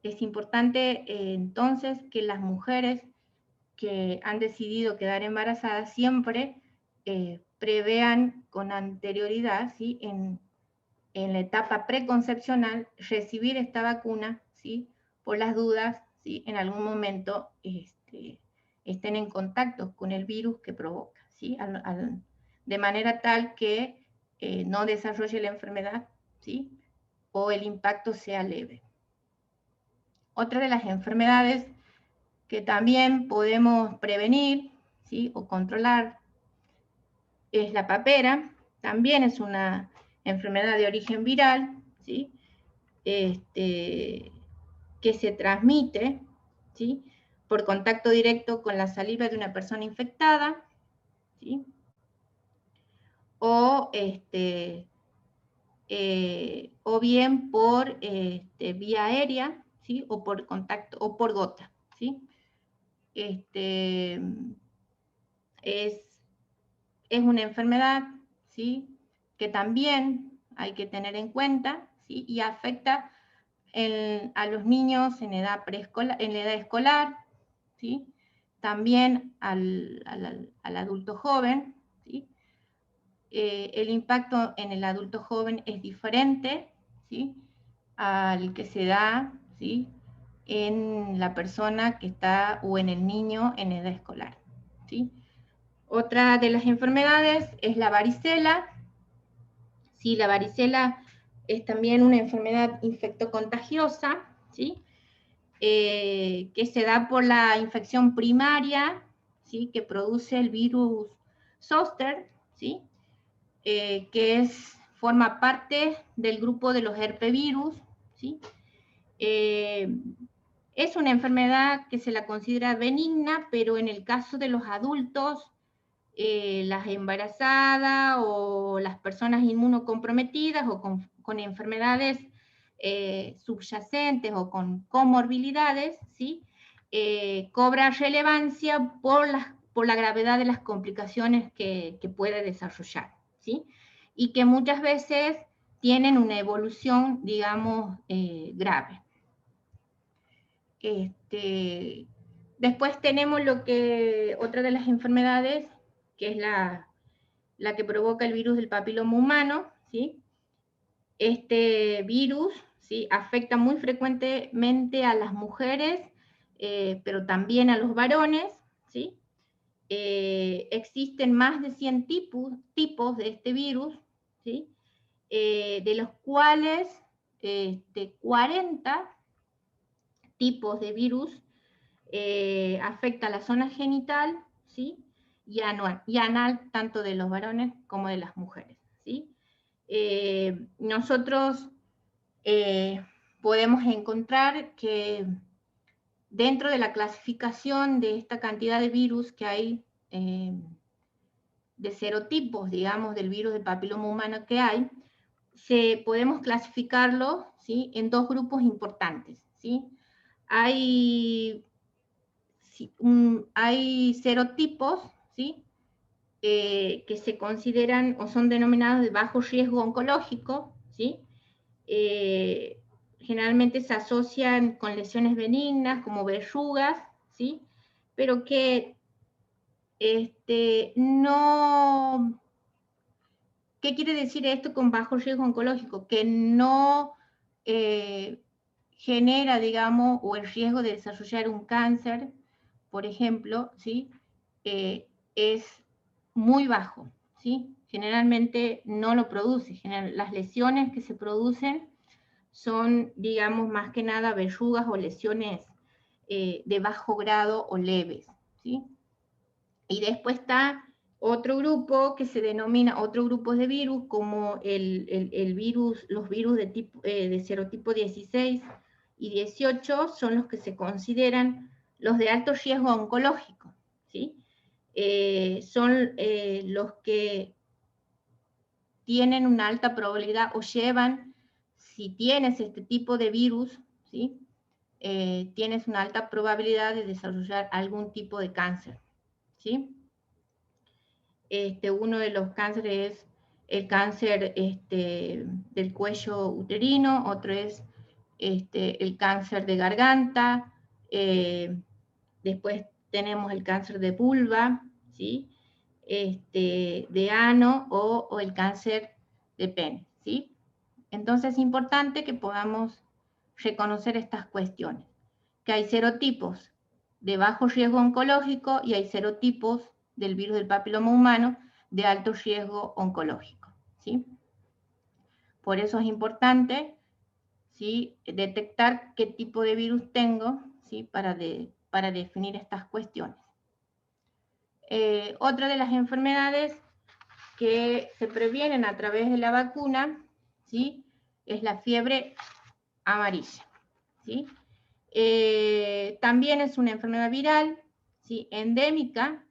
es importante entonces que las mujeres que han decidido quedar embarazadas siempre prevean con anterioridad, ¿sí? En la etapa preconcepcional recibir esta vacuna, ¿sí? Por las dudas, ¿sí? En algún momento estén en contacto con el virus que provoca, ¿sí? De manera tal que no desarrolle la enfermedad, ¿sí? O el impacto sea leve. Otra de las enfermedades que también podemos prevenir, ¿sí? O controlar es la papera. También es una enfermedad de origen viral, ¿sí? Que se transmite, ¿sí? Por contacto directo con la saliva de una persona infectada, ¿sí? O bien por vía aérea, ¿sí? O por contacto, o por gota, ¿sí? Es una enfermedad, ¿sí? Que también hay que tener en cuenta, ¿sí? Y afecta a los niños en edad escolar, ¿sí? También al adulto joven, ¿sí? El impacto en el adulto joven es diferente, ¿sí? Al que se da, ¿sí? En la persona que está o en el niño en edad escolar, ¿sí? Otra de las enfermedades es la varicela. Sí, la varicela es también una enfermedad infectocontagiosa, ¿sí? Que se da por la infección primaria, ¿sí? Que produce el virus zoster, ¿sí? Que forma parte del grupo de los herpevirus, ¿sí? Es una enfermedad que se la considera benigna, pero en el caso de los adultos, las embarazadas o las personas inmunocomprometidas o con enfermedades subyacentes o con comorbilidades, ¿sí? Cobra relevancia por la gravedad de las complicaciones que puede desarrollar, ¿sí? Y que muchas veces tienen una evolución, digamos, grave. Después tenemos otra de las enfermedades, que es la que provoca el virus del papiloma humano, ¿sí? Este virus, ¿sí? Afecta muy frecuentemente a las mujeres, pero también a los varones, ¿sí? Existen más de 100 tipos de este virus, ¿sí? De los cuales 40 tipos de virus afecta la zona genital, ¿sí? Y anal, tanto de los varones como de las mujeres, ¿sí? nosotros podemos encontrar que dentro de la clasificación de esta cantidad de virus que hay, de serotipos, digamos, del virus del papiloma humano que hay, podemos clasificarlo, ¿sí?, en dos grupos importantes, ¿sí? Hay serotipos, ¿sí?, que se consideran o son denominados de bajo riesgo oncológico, ¿sí? Generalmente se asocian con lesiones benignas como verrugas, ¿sí?, pero que no... ¿Qué quiere decir esto con bajo riesgo oncológico? Que no genera, digamos, o el riesgo de desarrollar un cáncer, por ejemplo, ¿sí?, es muy bajo, ¿sí? Generalmente no lo produce. Las lesiones que se producen son, digamos, más que nada verrugas o lesiones de bajo grado o leves, ¿sí? Y después está otro grupo que se denomina, otro grupo de virus, como el virus, los virus de serotipo 16 y 18 son los que se consideran los de alto riesgo oncológico, ¿sí? Son los que tienen una alta probabilidad o llevan, si tienes este tipo de virus, ¿sí?, tienes una alta probabilidad de desarrollar algún tipo de cáncer, ¿sí? Uno de los cánceres es el cáncer del cuello uterino, otro es el cáncer de garganta, después tenemos el cáncer de vulva, ¿sí?, de ano o el cáncer de pene, ¿sí? Entonces es importante que podamos reconocer estas cuestiones, que hay serotipos de bajo riesgo oncológico y hay serotipos del virus del papiloma humano de alto riesgo oncológico, ¿sí? Por eso es importante, ¿sí?, detectar qué tipo de virus tengo, ¿sí?, para definir estas cuestiones. Otra de las enfermedades que se previenen a través de la vacuna, ¿sí?, es la fiebre amarilla, ¿sí? También es una enfermedad viral, ¿sí?, endémica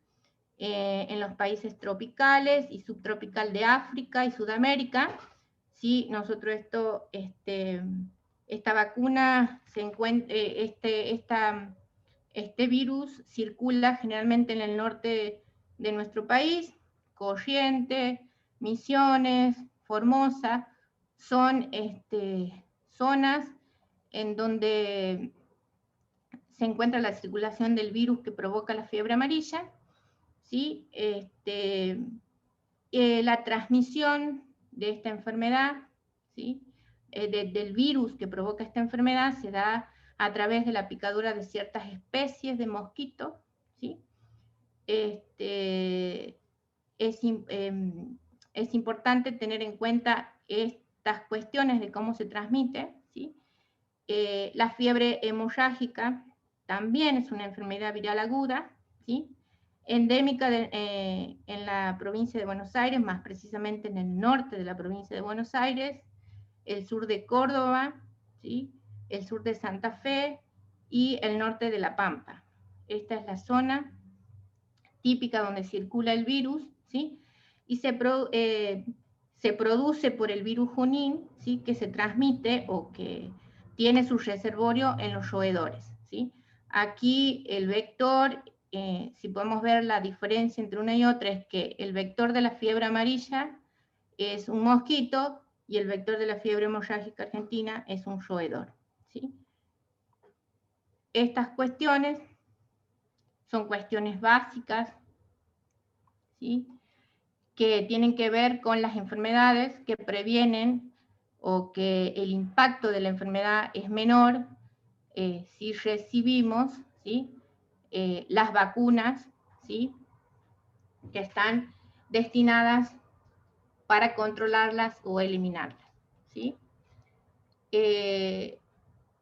en los países tropicales y subtropical de África y Sudamérica, ¿sí? Nosotros esta vacuna se encuentra, este virus circula generalmente en el norte de nuestro país. Corrientes, Misiones, Formosa, son zonas en donde se encuentra la circulación del virus que provoca la fiebre amarilla, ¿sí? La transmisión de esta enfermedad, ¿sí?, del virus que provoca esta enfermedad se da a través de la picadura de ciertas especies de mosquitos, ¿sí? Es importante tener en cuenta estas cuestiones de cómo se transmite, ¿sí? La fiebre hemorrágica también es una enfermedad viral aguda, ¿sí?, endémica en la provincia de Buenos Aires, más precisamente en el norte de la provincia de Buenos Aires, el sur de Córdoba, ¿sí?, el sur de Santa Fe y el norte de La Pampa. Esta es la zona típica donde circula el virus, ¿sí?, y se produce por el virus Junín, ¿sí?, que se transmite o que tiene su reservorio en los roedores, ¿sí? Aquí el vector, si podemos ver la diferencia entre una y otra, es que el vector de la fiebre amarilla es un mosquito y el vector de la fiebre hemorrágica argentina es un roedor, ¿sí? Estas cuestiones son cuestiones básicas, ¿sí?, que tienen que ver con las enfermedades que previenen o que el impacto de la enfermedad es menor si recibimos, ¿sí?, las vacunas, ¿sí?, que están destinadas para controlarlas o eliminarlas, ¿sí?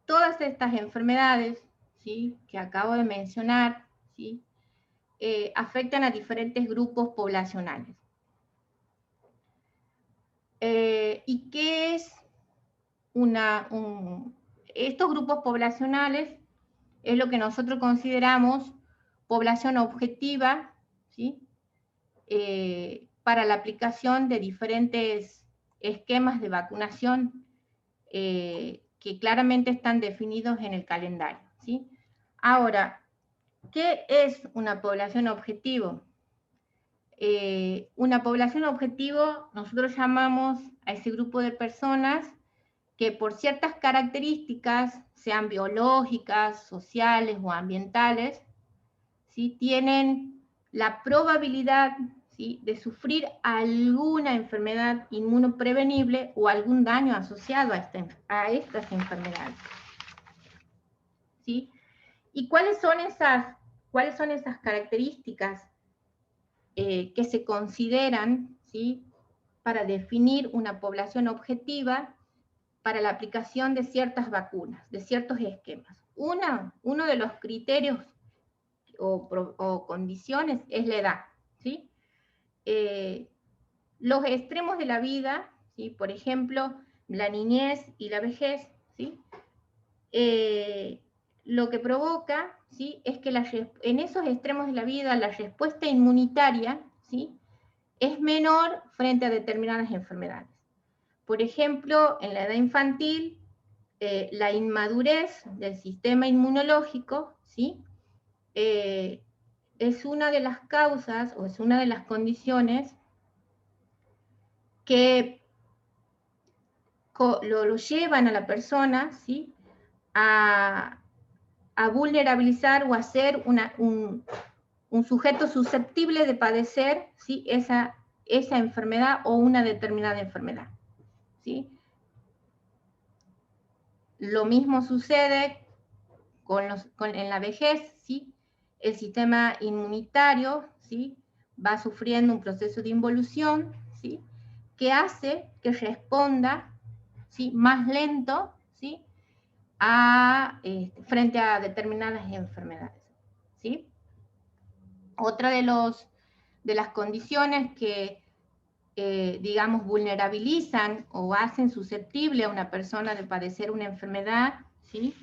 Todas estas enfermedades, ¿sí?, que acabo de mencionar, ¿sí?, afectan a diferentes grupos poblacionales. ¿Y qué es estos grupos poblacionales? Es lo que nosotros consideramos población objetiva, ¿sí? Para la aplicación de diferentes esquemas de vacunación que claramente están definidos en el calendario, ¿sí? Ahora, ¿qué es una población objetivo? Una población objetivo, nosotros llamamos a ese grupo de personas que por ciertas características, sean biológicas, sociales o ambientales, ¿sí? Tienen la probabilidad, ¿sí?, de sufrir alguna enfermedad inmunoprevenible o algún daño asociado a estas enfermedades, ¿sí? ¿Y cuáles son esas características que se consideran, ¿sí?, para definir una población objetiva para la aplicación de ciertas vacunas, de ciertos esquemas? Uno de los criterios o condiciones es la edad, ¿sí? Los extremos de la vida, ¿sí?, por ejemplo, la niñez y la vejez, ¿sí?, lo que provoca, ¿sí?, es que en esos extremos de la vida la respuesta inmunitaria, ¿sí?, es menor frente a determinadas enfermedades. Por ejemplo, en la edad infantil, la inmadurez del sistema inmunológico, ¿sí?, es una de las causas o es una de las condiciones que lo llevan a la persona, ¿sí?, a vulnerabilizar o a ser un sujeto susceptible de padecer, ¿sí?, esa enfermedad o una determinada enfermedad, ¿sí? Lo mismo sucede en la vejez, ¿sí? El sistema inmunitario, ¿sí?, va sufriendo un proceso de involución, ¿sí?, que hace que responda, ¿sí?, más lento, ¿sí?, frente a determinadas enfermedades, ¿sí? Otra de las condiciones que, digamos, vulnerabilizan o hacen susceptible a una persona de padecer una enfermedad, ¿sí?,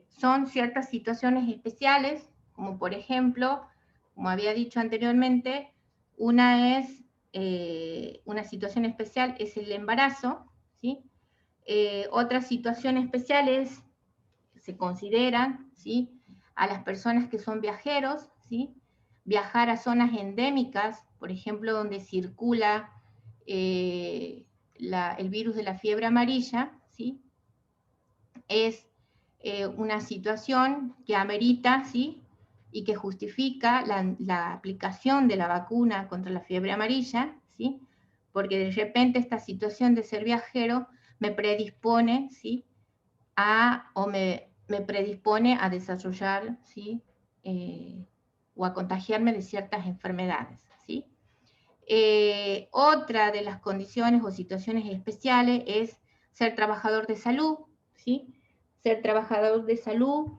son ciertas situaciones especiales, como por ejemplo, como había dicho anteriormente, una situación especial es el embarazo, ¿sí? Otra situación especial se consideran, ¿sí?, a las personas que son viajeros, ¿sí?, viajar a zonas endémicas, por ejemplo, donde circula el virus de la fiebre amarilla, ¿sí?, es una situación que amerita, ¿sí?, y que justifica la aplicación de la vacuna contra la fiebre amarilla, ¿sí?, porque de repente esta situación de ser viajero me predispone, ¿sí?, me predispone a desarrollar, ¿sí?, o a contagiarme de ciertas enfermedades, ¿sí? Otra de las condiciones o situaciones especiales es ser trabajador de salud, ¿sí? Ser trabajador de salud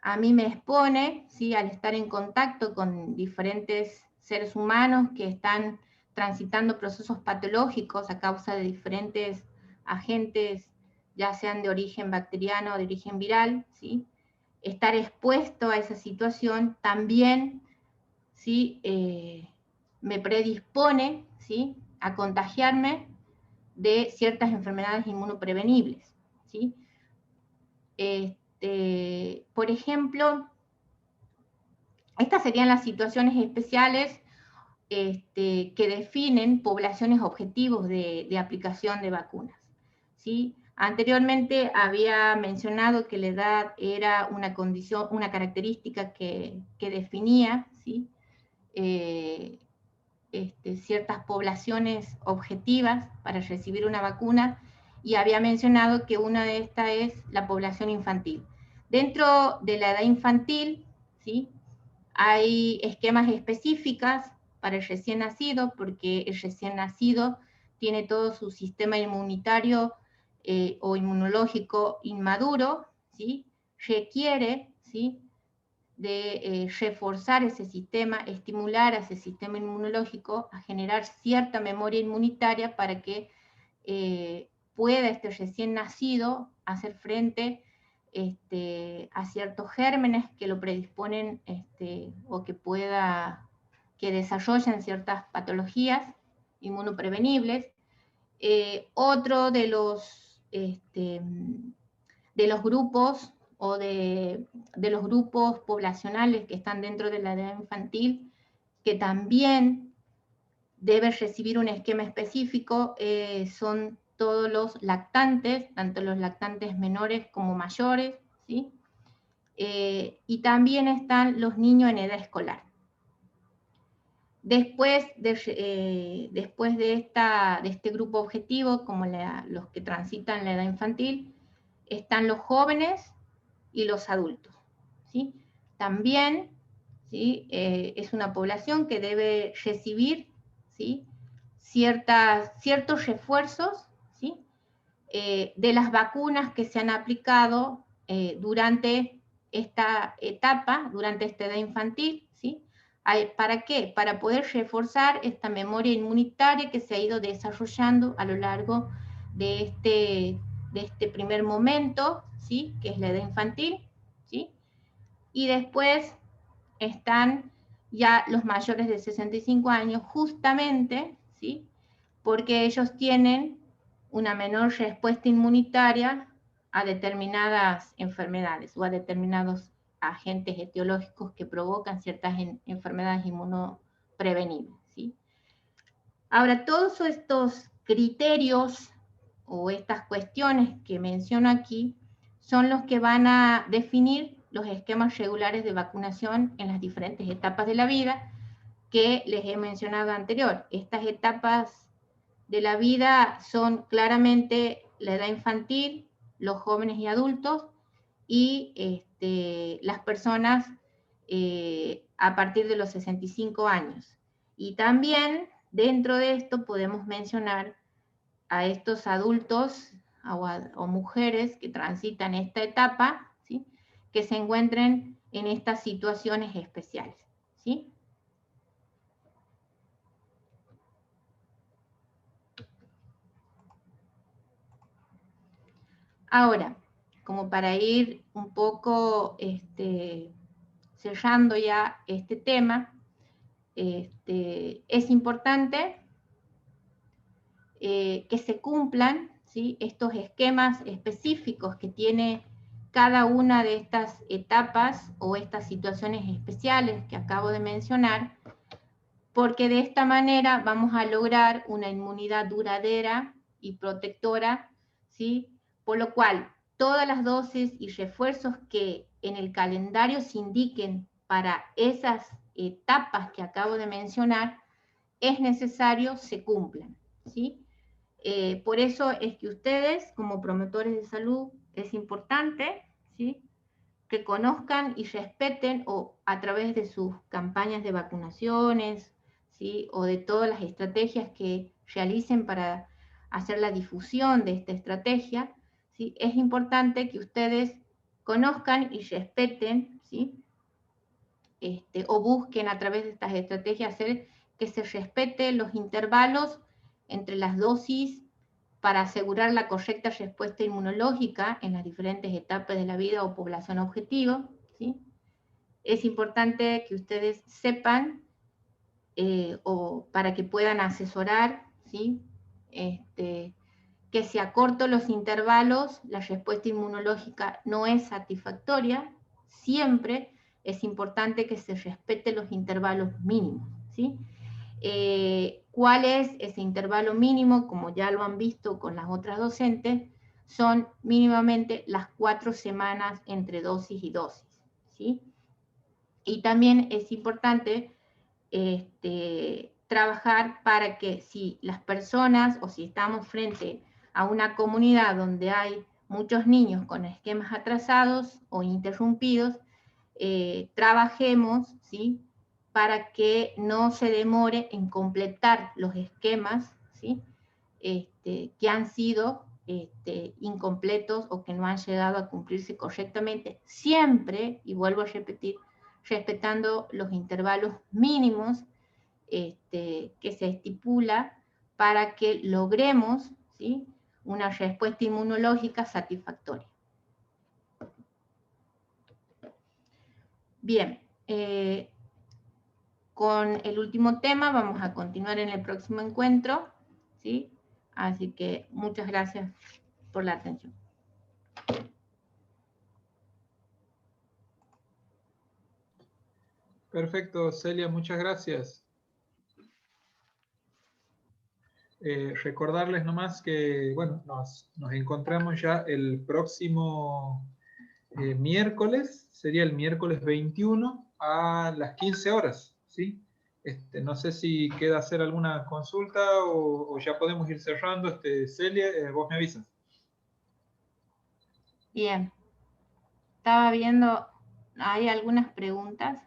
a mí me expone, ¿sí?, al estar en contacto con diferentes seres humanos que están transitando procesos patológicos a causa de diferentes agentes, ya sean de origen bacteriano o de origen viral, ¿sí? Estar expuesto a esa situación también, ¿sí?, me predispone, ¿sí?, a contagiarme de ciertas enfermedades inmunoprevenibles, ¿sí? Por ejemplo, estas serían las situaciones especiales que definen poblaciones objetivos de aplicación de vacunas, ¿sí? Anteriormente había mencionado que la edad era una condición, una característica que definía, ¿sí?, ciertas poblaciones objetivas para recibir una vacuna, y había mencionado que una de estas es la población infantil. Dentro de la edad infantil, ¿sí?, hay esquemas específicas para el recién nacido, porque el recién nacido tiene todo su sistema inmunitario o inmunológico inmaduro, ¿sí?, requiere, ¿sí?, de reforzar ese sistema, estimular a ese sistema inmunológico a generar cierta memoria inmunitaria para que pueda este recién nacido hacer frente a ciertos gérmenes que lo predisponen o que desarrollen ciertas patologías inmunoprevenibles. Otro de los grupos o de los grupos poblacionales que están dentro de la edad infantil, que también deben recibir un esquema específico, son todos los lactantes, tanto los lactantes menores como mayores, ¿sí? Y también están los niños en edad escolar. Después de este grupo objetivo, como los que transitan la edad infantil, están los jóvenes y los adultos, ¿sí? También, ¿sí? Es una población que debe recibir, ¿sí? ciertos refuerzos, ¿sí? De las vacunas que se han aplicado durante esta etapa, durante esta edad infantil, ¿sí? ¿Para qué? Para poder reforzar esta memoria inmunitaria que se ha ido desarrollando a lo largo de este primer momento, ¿sí? Que es la edad infantil, ¿sí? Y después están ya los mayores de 65 años, justamente, ¿sí? Porque ellos tienen una menor respuesta inmunitaria a determinadas enfermedades o a determinados agentes etiológicos que provocan ciertas enfermedades inmunoprevenibles, ¿sí? Ahora, todos estos criterios o estas cuestiones que menciono aquí son los que van a definir los esquemas regulares de vacunación en las diferentes etapas de la vida que les he mencionado anterior. Estas etapas de la vida son claramente la edad infantil, los jóvenes y adultos, y las personas a partir de los 65 años. Y también dentro de esto podemos mencionar a estos adultos o mujeres que transitan esta etapa, ¿sí? Que se encuentren en estas situaciones especiales, ¿sí? Ahora, como para ir un poco cerrando ya este tema, es importante que se cumplan, ¿sí? Estos esquemas específicos que tiene cada una de estas etapas o estas situaciones especiales que acabo de mencionar, porque de esta manera vamos a lograr una inmunidad duradera y protectora, ¿sí? Por lo cual, todas las dosis y refuerzos que en el calendario se indiquen para esas etapas que acabo de mencionar, es necesario se cumplan, ¿sí? Por eso es que ustedes, como promotores de salud, es importante, ¿sí? Que conozcan y respeten o a través de sus campañas de vacunaciones, ¿sí? O de todas las estrategias que realicen para hacer la difusión de esta estrategia, ¿sí? Es importante que ustedes conozcan y respeten, ¿sí? O busquen a través de estas estrategias hacer que se respeten los intervalos entre las dosis para asegurar la correcta respuesta inmunológica en las diferentes etapas de la vida o población objetivo, ¿sí? Es importante que ustedes sepan o para que puedan asesorar, ¿sí? Que si acorto los intervalos, la respuesta inmunológica no es satisfactoria. Siempre es importante que se respeten los intervalos mínimos, ¿sí? ¿Cuál es ese intervalo mínimo? Como ya lo han visto con las otras docentes, son mínimamente las 4 semanas entre dosis y dosis, ¿sí? Y también es importante trabajar para que si las personas o si estamos frente a una comunidad donde hay muchos niños con esquemas atrasados o interrumpidos, trabajemos, ¿sí? Para que no se demore en completar los esquemas, ¿sí? Que han sido incompletos o que no han llegado a cumplirse correctamente, siempre, y vuelvo a repetir, respetando los intervalos mínimos que se estipula para que logremos, ¿sí?, una respuesta inmunológica satisfactoria. Bien, con el último tema vamos a continuar en el próximo encuentro, ¿sí? Así que muchas gracias por la atención. Perfecto, Celia, muchas gracias. Recordarles nomás que, bueno, nos encontramos ya el próximo miércoles, sería el miércoles 21 a las 15 horas, ¿sí? No sé si queda hacer alguna consulta o ya podemos ir cerrando. Celia, vos me avisas. Bien. Estaba viendo, hay algunas preguntas.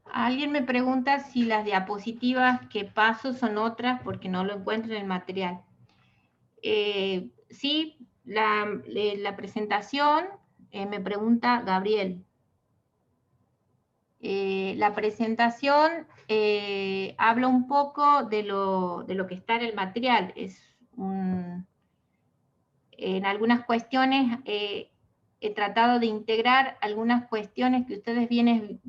Alguien me pregunta si las diapositivas que paso son otras porque no lo encuentro en el material. Sí, la presentación, me pregunta Gabriel. La presentación habla un poco de lo que está en el material. En algunas cuestiones he tratado de integrar algunas cuestiones que ustedes vienen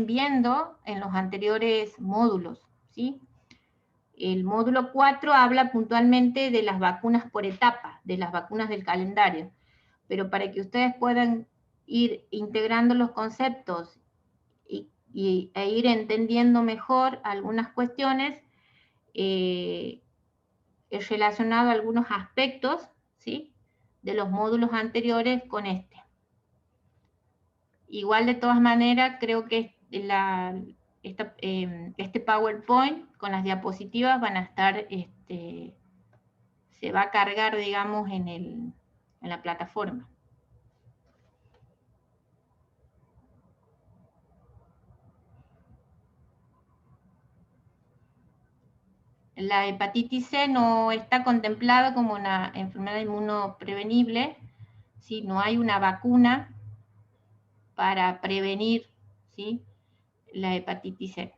viendo en los anteriores módulos, ¿sí? El módulo 4 habla puntualmente de las vacunas por etapa, de las vacunas del calendario, pero para que ustedes puedan ir integrando los conceptos e ir entendiendo mejor algunas cuestiones, he relacionado algunos aspectos, ¿sí?, de los módulos anteriores con este. Igual, de todas maneras, creo que este PowerPoint con las diapositivas van a estar, se va a cargar, digamos, en la plataforma. La hepatitis C no está contemplada como una enfermedad inmunoprevenible, ¿sí? No hay una vacuna para prevenir, ¿sí?, la hepatitis C.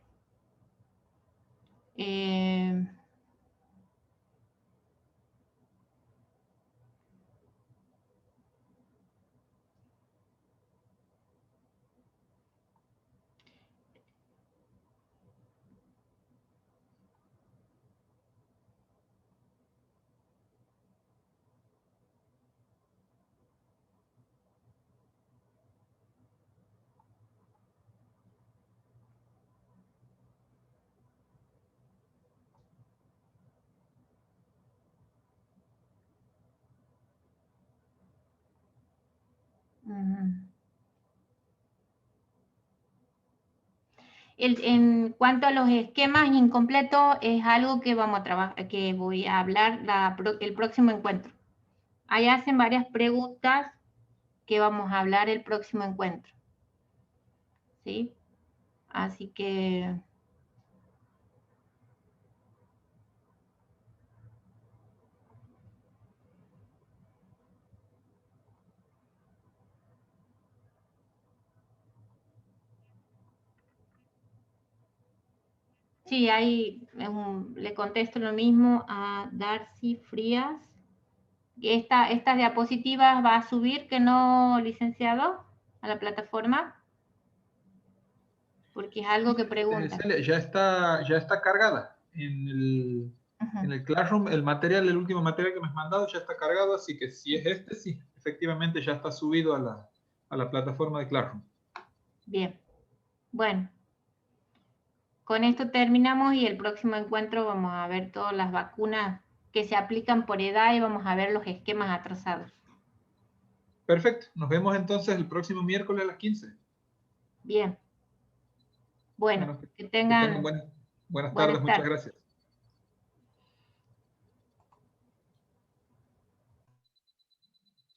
En cuanto a los esquemas incompletos, es algo que vamos a trabajar, que voy a hablar el próximo encuentro. Ahí hacen varias preguntas que vamos a hablar el próximo encuentro, ¿sí? Así que sí, ahí le contesto lo mismo a Darcy Frías. ¿Estas diapositivas va a subir, que no, licenciado, a la plataforma? Porque es algo que preguntan. Celia, ya está cargada en el Classroom. El último material que me has mandado ya está cargado, así que si es sí, efectivamente ya está subido a la plataforma de Classroom. Bien, bueno. Con esto terminamos y el próximo encuentro vamos a ver todas las vacunas que se aplican por edad y vamos a ver los esquemas atrasados. Perfecto, nos vemos entonces el próximo miércoles a las 15. Bien. Bueno, que Que tengan tengan buenas buenas tardes, muchas tardes. gracias.